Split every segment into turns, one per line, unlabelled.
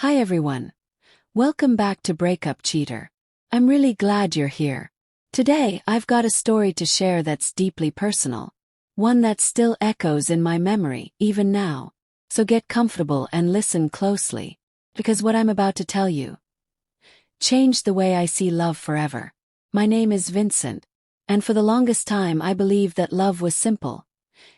Hi everyone. Welcome back to Breakup Cheater. I'm really glad you're here. Today, I've got a story to share that's deeply personal. One that still echoes in my memory, even now. So get comfortable and listen closely. Because what I'm about to tell you changed the way I see love forever. My name is Vincent. And for the longest time I believed that love was simple.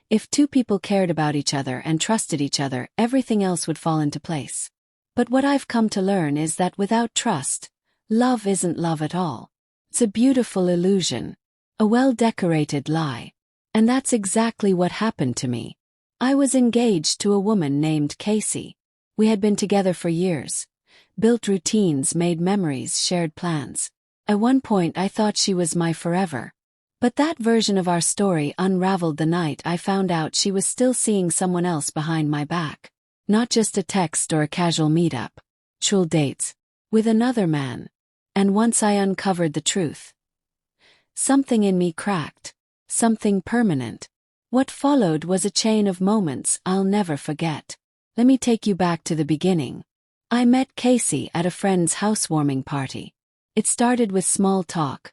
If two people cared about each other and trusted each other, everything else would fall into place. But what I've come to learn is that without trust, love isn't love at all. It's a beautiful illusion, a well-decorated lie. And that's exactly what happened to me. I was engaged to a woman named Casey. We had been together for years, built routines, made memories, shared plans. At one point I thought she was my forever. But that version of our story unraveled the night I found out she was still seeing someone else behind my back. Not just a text or a casual meetup. Actual dates. With another man. And once I uncovered the truth, something in me cracked. Something permanent. What followed was a chain of moments I'll never forget. Let me take you back to the beginning. I met Casey at a friend's housewarming party. It started with small talk,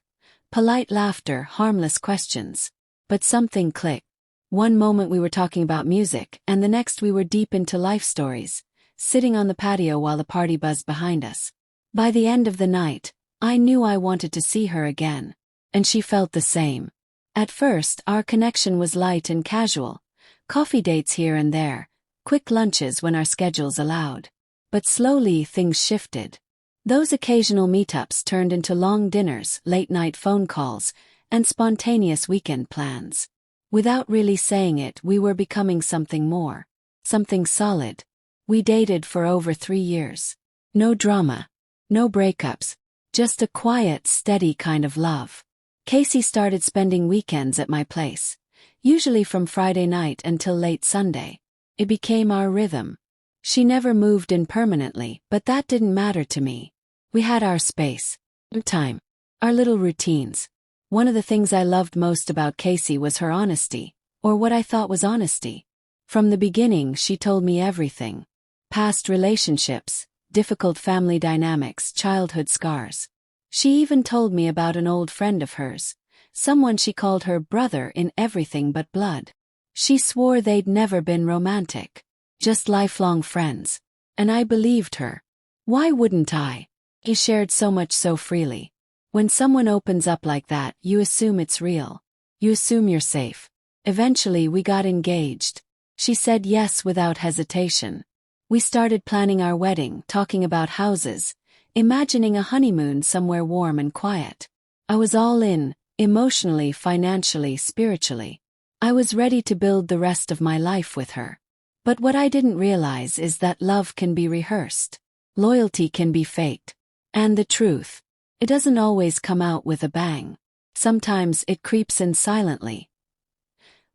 polite laughter, harmless questions. But something clicked. One moment we were talking about music, and the next we were deep into life stories, sitting on the patio while the party buzzed behind us. By the end of the night, I knew I wanted to see her again. And she felt the same. At first, our connection was light and casual. Coffee dates here and there, quick lunches when our schedules allowed. But slowly things shifted. Those occasional meetups turned into long dinners, late-night phone calls, and spontaneous weekend plans. Without really saying it, we were becoming something more. Something solid. We dated for over 3 years. No drama. No breakups. Just a quiet, steady kind of love. Casey started spending weekends at my place. Usually from Friday night until late Sunday. It became our rhythm. She never moved in permanently, but that didn't matter to me. We had our space. Our time. Our little routines. One of the things I loved most about Casey was her honesty, or what I thought was honesty. From the beginning, she told me everything. Past relationships, difficult family dynamics, childhood scars. She even told me about an old friend of hers, someone she called her brother in everything but blood. She swore they'd never been romantic, just lifelong friends. And I believed her. Why wouldn't I? She shared so much so freely. When someone opens up like that, you assume it's real. You assume you're safe. Eventually we got engaged. She said yes without hesitation. We started planning our wedding, talking about houses, imagining a honeymoon somewhere warm and quiet. I was all in, emotionally, financially, spiritually. I was ready to build the rest of my life with her. But what I didn't realize is that love can be rehearsed. Loyalty can be faked. And the truth. It doesn't always come out with a bang. Sometimes it creeps in silently.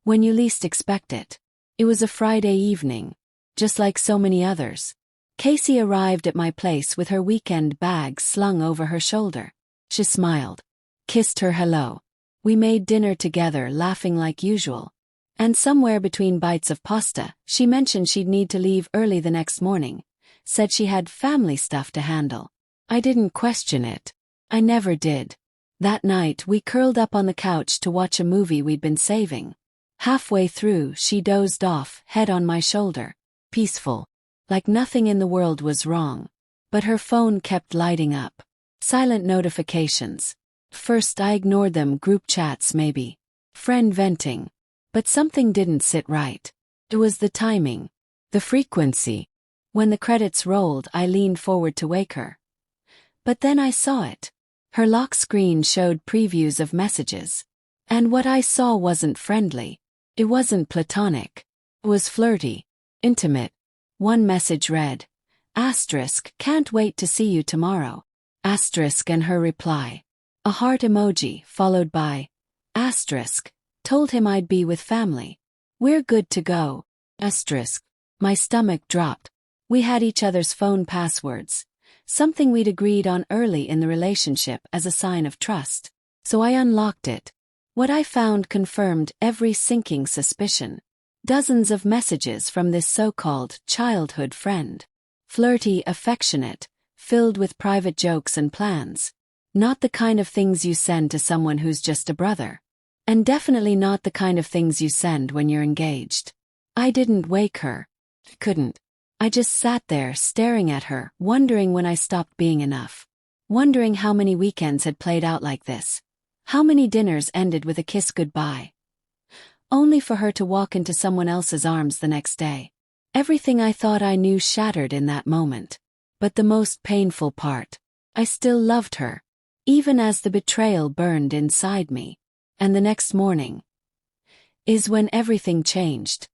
When you least expect it. It was a Friday evening. Just like so many others. Casey arrived at my place with her weekend bag slung over her shoulder. She smiled. Kissed her hello. We made dinner together, laughing like usual. And somewhere between bites of pasta, she mentioned she'd need to leave early the next morning. Said she had family stuff to handle. I didn't question it. I never did. That night we curled up on the couch to watch a movie we'd been saving. Halfway through, she dozed off, head on my shoulder. Peaceful. Like nothing in the world was wrong. But her phone kept lighting up. Silent notifications. First I ignored them, group chats maybe. Friend venting. But something didn't sit right. It was the timing. The frequency. When the credits rolled, I leaned forward to wake her. But then I saw it. Her lock screen showed previews of messages. And what I saw wasn't friendly. It wasn't platonic. It was flirty. Intimate. One message read, "Can't wait to see you tomorrow." And her reply. A heart emoji followed by, "Told him I'd be with family. We're good to go." My stomach dropped. We had each other's phone passwords. Something we'd agreed on early in the relationship as a sign of trust. So I unlocked it. What I found confirmed every sinking suspicion. Dozens of messages from this so-called childhood friend. Flirty, affectionate, filled with private jokes and plans. Not the kind of things you send to someone who's just a brother. And definitely not the kind of things you send when you're engaged. I didn't wake her. Couldn't. I just sat there staring at her, wondering when I stopped being enough. Wondering how many weekends had played out like this. How many dinners ended with a kiss goodbye. Only for her to walk into someone else's arms the next day. Everything I thought I knew shattered in that moment. But the most painful part, I still loved her, even as the betrayal burned inside me. And the next morning is when everything changed.